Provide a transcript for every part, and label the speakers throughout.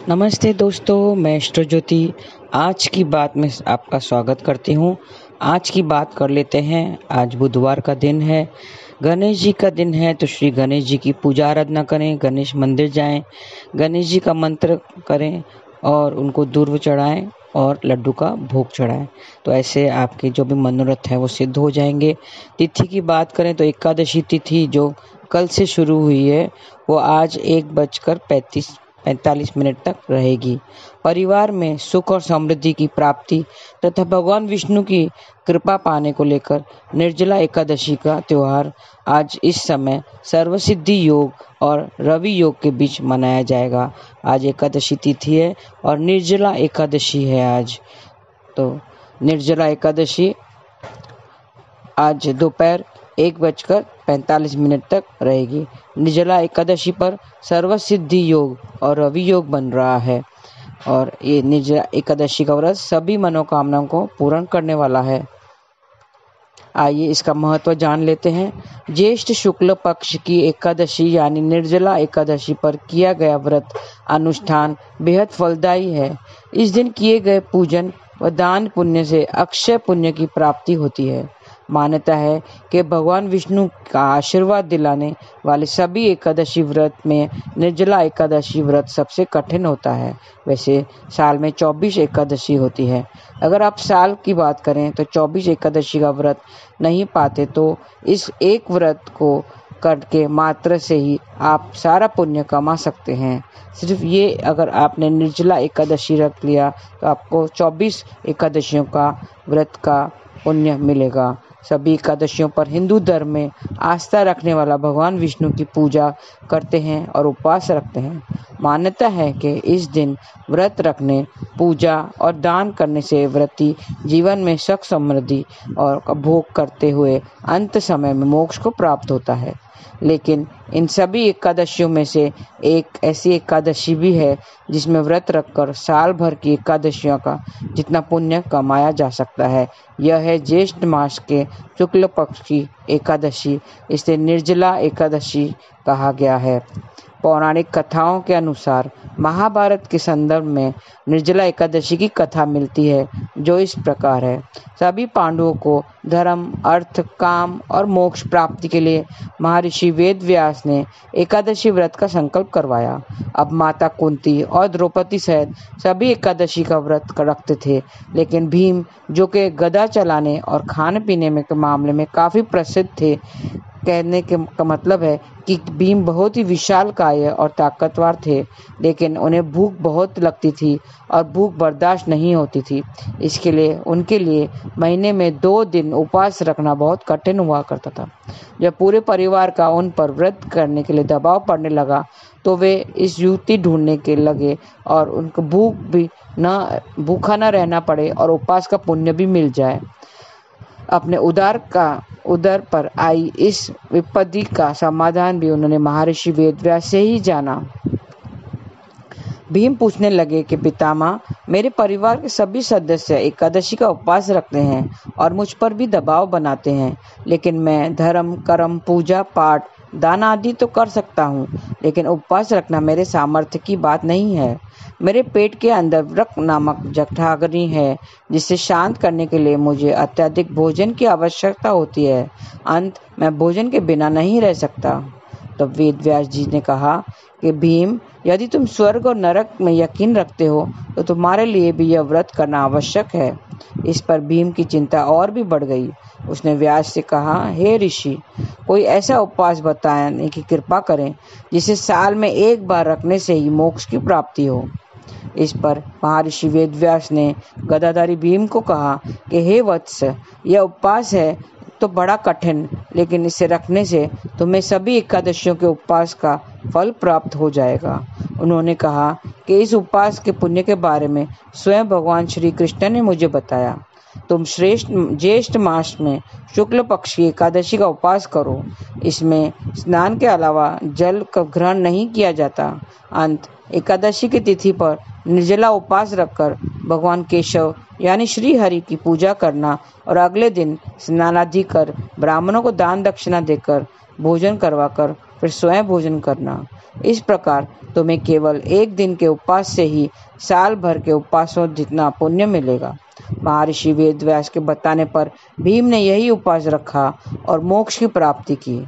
Speaker 1: नमस्ते दोस्तों, मैं एस्ट्रो ज्योति आज की बात में आपका स्वागत करती हूँ। आज की बात कर लेते हैं। आज बुधवार का दिन है, गणेश जी का दिन है, तो श्री गणेश जी की पूजा आराधना करें, गणेश मंदिर जाएं, गणेश जी का मंत्र करें और उनको दूर्व चढ़ाएं और लड्डू का भोग चढ़ाएं। तो ऐसे आपके जो भी मनोरथ है वो सिद्ध हो जाएंगे। तिथि की बात करें तो एकादशी तिथि जो कल से शुरू हुई है वो आज 1:45 तक रहेगी। परिवार में सुख और समृद्धि की प्राप्ति तथा भगवान विष्णु की कृपा पाने को लेकर निर्जला एकादशी का त्योहार आज इस समय सर्वसिद्धि योग और रवि योग के बीच मनाया जाएगा। आज एकादशी तिथि है और निर्जला एकादशी है आज। तो निर्जला एकादशी आज दोपहर 1:45 तक रहेगी। निर्जला एकादशी पर सर्वसिद्धि योग और रवि योग बन रहा है और ये निर्जला एकादशी का व्रत सभी मनोकामनाओं को पूर्ण करने वाला है। आइए इसका महत्व जान लेते हैं। ज्येष्ठ शुक्ल पक्ष की एकादशी यानी निर्जला एकादशी पर किया गया व्रत अनुष्ठान बेहद फलदायी है। इस दिन किए गए पूजन व दान पुण्य से अक्षय पुण्य की प्राप्ति होती है। मान्यता है कि भगवान विष्णु का आशीर्वाद दिलाने वाले सभी एकादशी व्रत में निर्जला एकादशी व्रत सबसे कठिन होता है। वैसे साल में 24 एकादशी होती है। अगर आप साल की बात करें तो 24 एकादशी का व्रत नहीं पाते तो इस एक व्रत को करके मात्र से ही आप सारा पुण्य कमा सकते हैं। सिर्फ ये अगर आपने निर्जला एकादशी रख लिया तो आपको 24 एकादशियों का व्रत का पुण्य मिलेगा। सभी एकादशियों पर हिंदू धर्म में आस्था रखने वाला भगवान विष्णु की पूजा करते हैं और उपवास रखते हैं। मान्यता है कि इस दिन व्रत रखने, पूजा और दान करने से व्रती जीवन में सुख समृद्धि और भोग करते हुए अंत समय में मोक्ष को प्राप्त होता है। लेकिन इन सभी एकादशियों में से एक ऐसी एकादशी भी है जिसमें व्रत रखकर साल भर की एकादशियों का जितना पुण्य कमाया जा सकता है। यह है ज्येष्ठ मास के शुक्ल पक्ष की एकादशी। इसे निर्जला एकादशी कहा गया है। पौराणिक कथाओं के अनुसार महाभारत के संदर्भ में निर्जला एकादशी की कथा मिलती है जो इस प्रकार है। सभी पांडवों को धर्म, अर्थ, काम और मोक्ष प्राप्ति के लिए महर्षि वेद व्यास ने एकादशी व्रत का संकल्प करवाया। अब माता कुंती और द्रौपदी सहित सभी एकादशी का व्रत रखते थे, लेकिन भीम जो कि गदा चलाने और खाने पीने में के मामले में काफी प्रसिद्ध थे, कहने के का मतलब है कि भीम बहुत ही विशालकाय और ताकतवर थे, लेकिन उन्हें भूख बहुत लगती थी और भूख बर्दाश्त नहीं होती थी। इसके लिए उनके लिए महीने में 2 दिन उपवास रखना बहुत कठिन हुआ करता था। जब पूरे परिवार का उन पर व्रत करने के लिए दबाव पड़ने लगा तो वे इस युक्ति ढूंढने के लगे और उनको भूखा न रहना पड़े और उपवास का पुण्य भी मिल जाए। अपने उदर पर आई इस विपत्ति का समाधान भी उन्होंने महर्षि वेदव्यास से ही जाना। भीम पूछने लगे कि पितामह, मेरे परिवार के सभी सदस्य एकादशी का उपवास रखते हैं और मुझ पर भी दबाव बनाते हैं, लेकिन मैं धर्म, कर्म, पूजा पाठ, दान आदि तो कर सकता हूँ, लेकिन उपवास रखना मेरे सामर्थ्य की बात नहीं है। मेरे पेट के अंदर वृक्क नामक जठराग्नि है जिसे शांत करने के लिए मुझे अत्यधिक भोजन की आवश्यकता होती है। मैं भोजन के बिना नहीं रह सकता। तो वेद व्यास जी ने कहा कि भीम, यदि तुम स्वर्ग और नरक में यकीन रखते हो तो तुम्हारे लिए भी यह व्रत करना आवश्यक है। इस पर भीम की चिंता और भी बढ़ गई। उसने व्यास से कहा, हे ऋषि, कोई ऐसा उपवास बताने की कृपा करें जिसे साल में एक बार रखने से ही मोक्ष की प्राप्ति हो। इस पर महर्षि वेदव्यास ने गदाधारी भीम को कहा कि हे वत्स, यह उपवास है तो बड़ा कठिन, लेकिन इसे रखने से तुम्हें सभी एकादशियों के उपवास का फल प्राप्त हो जाएगा। उन्होंने कहा कि इस उपवास के पुण्य के बारे में स्वयं भगवान श्री कृष्ण ने मुझे बताया। तुम ज्येष्ठ मास में शुक्ल पक्ष की एकादशी का उपवास करो। इसमें स्नान के अलावा जल का ग्रहण नहीं किया जाता। एकादशी की तिथि पर निर्जला उपवास रखकर भगवान केशव यानी श्री हरि की पूजा करना और अगले दिन स्नानादि कर ब्राह्मणों को दान दक्षिणा देकर भोजन करवाकर फिर स्वयं भोजन करना। इस प्रकार तुम्हें केवल एक दिन के उपवास से ही साल भर के उपवासों जितना पुण्य मिलेगा। महर्षि वेदव्यास के बताने पर भीम ने यही उपवास रखा और मोक्ष की प्राप्ति की।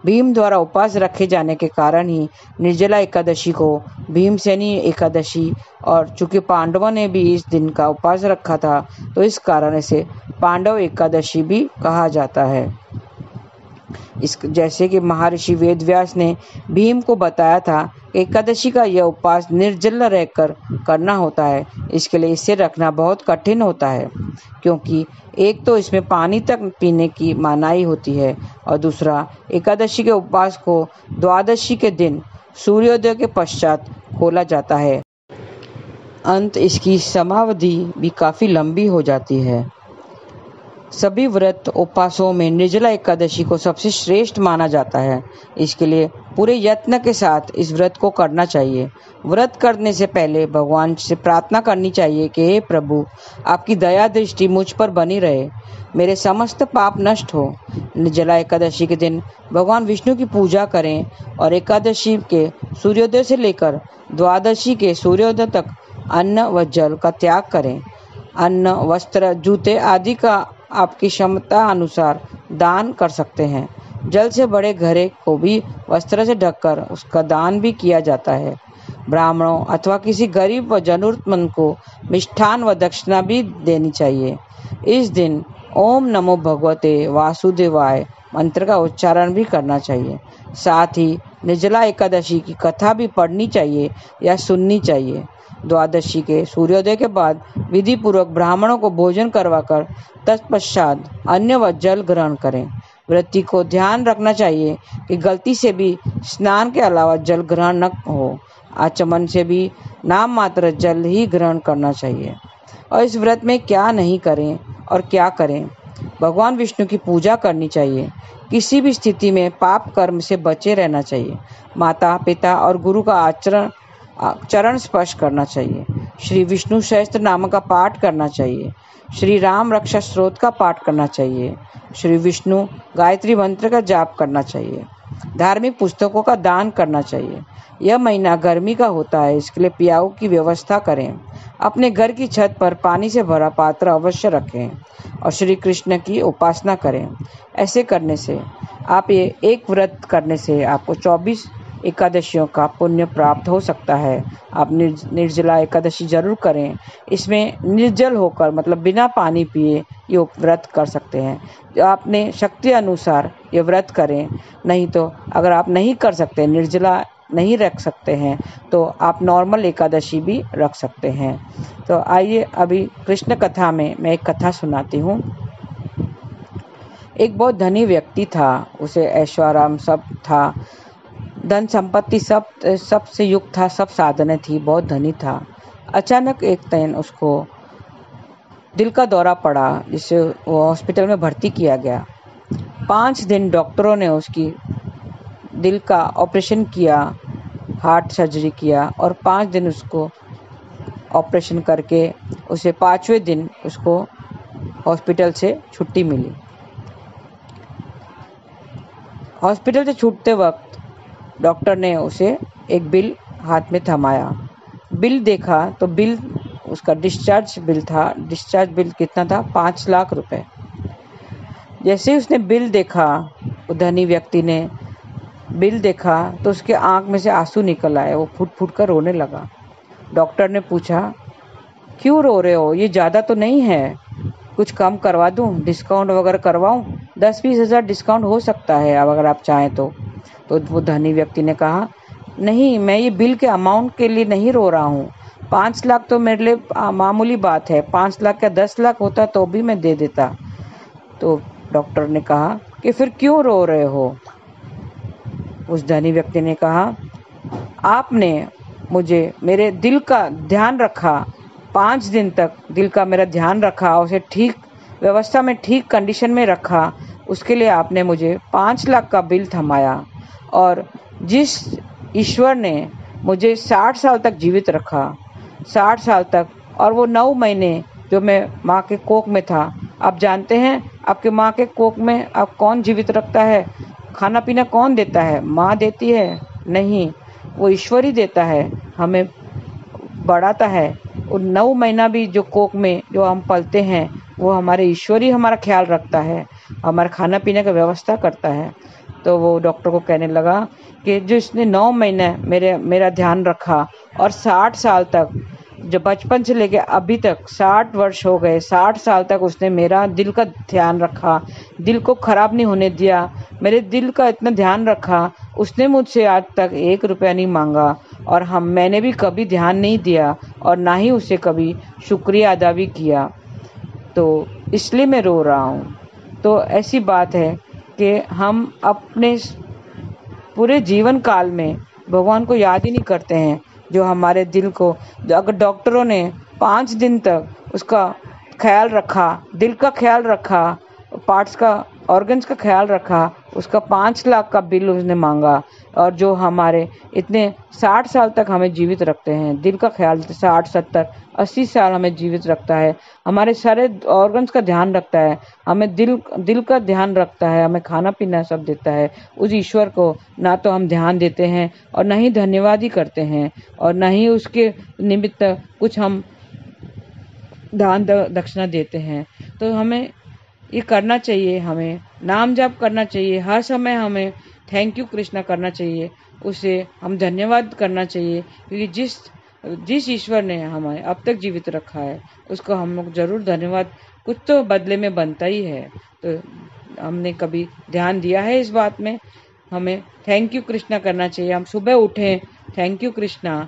Speaker 1: भीम द्वारा उपवास रखे जाने के कारण ही निर्जला एकादशी को भीमसेनी एकादशी, और चूंकि पांडवों ने भी इस दिन का उपवास रखा था तो इस कारण इसे पांडव एकादशी भी कहा जाता है। जैसे कि महर्षि वेदव्यास ने भीम को बताया था कि एकादशी का यह उपवास निर्जल रहकर करना होता है। इसके लिए इसे रखना बहुत कठिन होता है, क्योंकि एक तो इसमें पानी तक पीने की मनाही होती है और दूसरा एकादशी के उपवास को द्वादशी के दिन सूर्योदय के पश्चात खोला जाता है। अंत इसकी समावधि भी काफी लंबी हो जाती है। सभी व्रत उपवासों में निर्जला एकादशी को सबसे श्रेष्ठ माना जाता है। इसके लिए पूरे यत्न के साथ इस व्रत को करना चाहिए। व्रत करने से पहले भगवान से प्रार्थना करनी चाहिए कि हे प्रभु, आपकी दया दृष्टि मुझ पर बनी रहे, मेरे समस्त पाप नष्ट हो। निर्जला एकादशी के दिन भगवान विष्णु की पूजा करें और एकादशी के सूर्योदय से लेकर द्वादशी के सूर्योदय तक अन्न व जल का त्याग करें। अन्न, वस्त्र, जूते आदि का आपकी क्षमता अनुसार दान कर सकते हैं। जल से बड़े घड़े को भी वस्त्र से ढककर उसका दान भी किया जाता है। ब्राह्मणों अथवा किसी गरीब व जरूरतमंद को मिष्ठान व दक्षिणा भी देनी चाहिए। इस दिन ओम नमो भगवते वासुदेवाय मंत्र का उच्चारण भी करना चाहिए। साथ ही निर्जला एकादशी की कथा भी पढ़नी चाहिए या सुननी चाहिए। द्वादशी के सूर्योदय के बाद विधि पूर्वक ब्राह्मणों को भोजन करवाकर तत्पश्चात अन्न व जल ग्रहण करें। व्रती को ध्यान रखना चाहिए कि गलती से भी स्नान के अलावा जल ग्रहण न हो। आचमन से भी नाम मात्र जल ही ग्रहण करना चाहिए। और इस व्रत में क्या नहीं करें और क्या करें। भगवान विष्णु की पूजा करनी चाहिए। किसी भी स्थिति में पाप कर्म से बचे रहना चाहिए। माता पिता और गुरु का चरण स्पर्श करना चाहिए। श्री विष्णु सहस्त्र नाम का पाठ करना चाहिए। श्री राम रक्षा स्तोत्र का पाठ करना चाहिए। श्री विष्णु गायत्री मंत्र का जाप करना चाहिए। धार्मिक पुस्तकों का दान करना चाहिए। यह महीना गर्मी का होता है, इसके लिए प्याऊ की व्यवस्था करें। अपने घर की छत पर पानी से भरा पात्र अवश्य रखें और श्री कृष्ण की उपासना करें। ऐसे करने से एक व्रत करने से आपको 24 एकादशियों का पुण्य प्राप्त हो सकता है। आप निर्जला एकादशी जरूर करें। इसमें निर्जल होकर मतलब बिना पानी पिए ये व्रत कर सकते हैं। जो आपने शक्ति अनुसार ये व्रत करें। नहीं तो अगर आप नहीं कर सकते, निर्जला नहीं रख सकते हैं, तो आप नॉर्मल एकादशी भी रख सकते हैं। तो आइए अभी कृष्ण कथा में मैं एक कथा सुनाती हूँ। एक बहुत धनी व्यक्ति था, उसे ऐश्वर्य सब था, धन संपत्ति सब से युक्त था, सब साधनें थी, बहुत धनी था। अचानक एक दिन उसको दिल का दौरा पड़ा, जिससे वो हॉस्पिटल में भर्ती किया गया। 5 दिन डॉक्टरों ने उसकी दिल का ऑपरेशन किया, हार्ट सर्जरी किया और 5 दिन उसको ऑपरेशन करके उसे 5वें दिन उसको हॉस्पिटल से छुट्टी मिली। हॉस्पिटल से छूटते वक्त डॉक्टर ने उसे एक बिल हाथ में थमाया। बिल देखा तो बिल उसका डिस्चार्ज बिल था। डिस्चार्ज बिल कितना था? 5 लाख रुपए। जैसे ही उसने बिल देखा, वो धनी व्यक्ति ने बिल देखा तो उसके आंख में से आंसू निकल आए। वो फुट फुट कर रोने लगा। डॉक्टर ने पूछा, क्यों रो रहे हो? ये ज़्यादा तो नहीं है, कुछ कम करवा दूं, डिस्काउंट वगैरह करवाऊं? 10-20 हज़ार डिस्काउंट हो सकता है अगर आप चाहें तो वो धनी व्यक्ति ने कहा, नहीं, मैं ये बिल के अमाउंट के लिए नहीं रो रहा हूँ। 5 लाख तो मेरे लिए मामूली बात है। 5 लाख का 10 लाख होता तो भी मैं दे देता। तो डॉक्टर ने कहा कि फिर क्यों रो रहे हो? उस धनी व्यक्ति ने कहा, आपने मुझे मेरे दिल का ध्यान रखा, 5 दिन तक दिल का मेरा ध्यान रखा, उसे ठीक व्यवस्था में, ठीक कंडीशन में रखा। उसके लिए आपने मुझे 5 लाख का बिल थमाया। और जिस ईश्वर ने मुझे 60 साल तक जीवित रखा, 60 साल तक, और वो 9 महीने जो मैं माँ के कोख में था, आप जानते हैं आपके माँ के कोख में आप कौन जीवित रखता है? खाना पीना कौन देता है? माँ देती है? नहीं, वो ईश्वर ही देता है, हमें बढ़ाता है। और 9 महीना भी जो कोख में जो हम पलते हैं, वो हमारे ईश्वर ही हमारा ख्याल रखता है, हमारा खाना पीने का व्यवस्था करता है। तो वो डॉक्टर को कहने लगा कि जो इसने 9 महीने मेरा ध्यान रखा और 60 साल तक, जो बचपन से लेके अभी तक 60 वर्ष हो गए, 60 साल तक उसने मेरा दिल का ध्यान रखा, दिल को खराब नहीं होने दिया, मेरे दिल का इतना ध्यान रखा। उसने मुझसे आज तक 1 रुपया नहीं मांगा और मैंने भी कभी ध्यान नहीं दिया और ना ही उसे कभी शुक्रिया अदा भी किया। तो इसलिए मैं रो रहा हूँ। तो ऐसी बात है कि हम अपने पूरे जीवन काल में भगवान को याद ही नहीं करते हैं, जो हमारे दिल को, अगर डॉक्टरों ने 5 दिन तक उसका ख्याल रखा, दिल का ख्याल रखा, पार्ट्स का, ऑर्गन्स का ख्याल रखा, उसका 5 लाख का बिल उसने मांगा। और जो हमारे इतने 60 साल तक हमें जीवित रखते हैं, दिल का ख्याल 60, 70, 80 साल हमें जीवित रखता है, हमारे सारे ऑर्गन्स का ध्यान रखता है, हमें दिल का ध्यान रखता है, हमें खाना पीना सब देता है, उस ईश्वर को ना तो हम ध्यान देते हैं और ना ही धन्यवाद ही करते हैं और ना ही उसके निमित्त कुछ हम दान दक्षिणा देते हैं। तो हमें ये करना चाहिए, हमें नाम जाप करना चाहिए, हर समय हमें थैंक यू कृष्णा करना चाहिए, उसे हम धन्यवाद करना चाहिए, क्योंकि जिस ईश्वर ने हमें अब तक जीवित रखा है उसको हम लोग जरूर धन्यवाद कुछ तो बदले में बनता ही है। तो हमने कभी ध्यान दिया है इस बात में? हमें थैंक यू कृष्णा करना चाहिए। हम सुबह उठें, थैंक यू कृष्णा,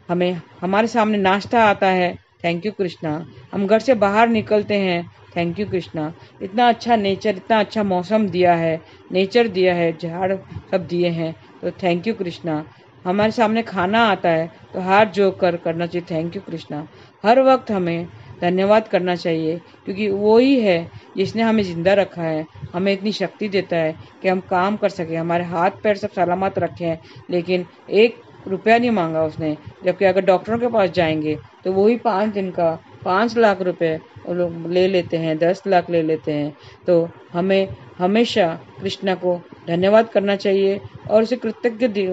Speaker 1: हमें हमारे सामने नाश्ता आता है, थैंक यू कृष्णा, हम घर से बाहर निकलते हैं, थैंक यू कृष्णा, इतना अच्छा नेचर, इतना अच्छा मौसम दिया है, नेचर दिया है, झाड़ सब दिए हैं, तो थैंक यू कृष्णा। हमारे सामने खाना आता है तो हाथ जोड़कर करना चाहिए, थैंक यू कृष्णा। हर वक्त हमें धन्यवाद करना चाहिए, क्योंकि वो ही है जिसने हमें जिंदा रखा है, हमें इतनी शक्ति देता है कि हम काम कर सके, हमारे हाथ पैर सब सलामत रखे हैं, लेकिन 1 रुपया नहीं मांगा उसने। जबकि अगर डॉक्टरों के पास जाएंगे तो वही 5 दिन का 5 लाख रुपए वो लोग ले लेते हैं, 10 लाख ले लेते हैं। तो हमें हमेशा कृष्णा को धन्यवाद करना चाहिए और उसे कृतज्ञ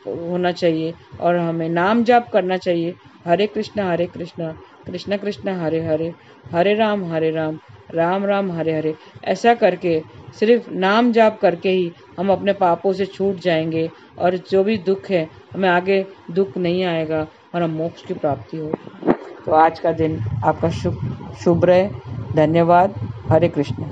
Speaker 1: होना चाहिए और हमें नाम जाप करना चाहिए, हरे कृष्णा कृष्ण कृष्ण हरे हरे, हरे राम राम राम हरे हरे। ऐसा करके, सिर्फ नाम जाप करके ही हम अपने पापों से छूट जाएंगे और जो भी दुख है हमें आगे दुख नहीं आएगा और हम मोक्ष की प्राप्ति होगी। तो आज का दिन आपका शुभ रहे। धन्यवाद। हरे कृष्ण।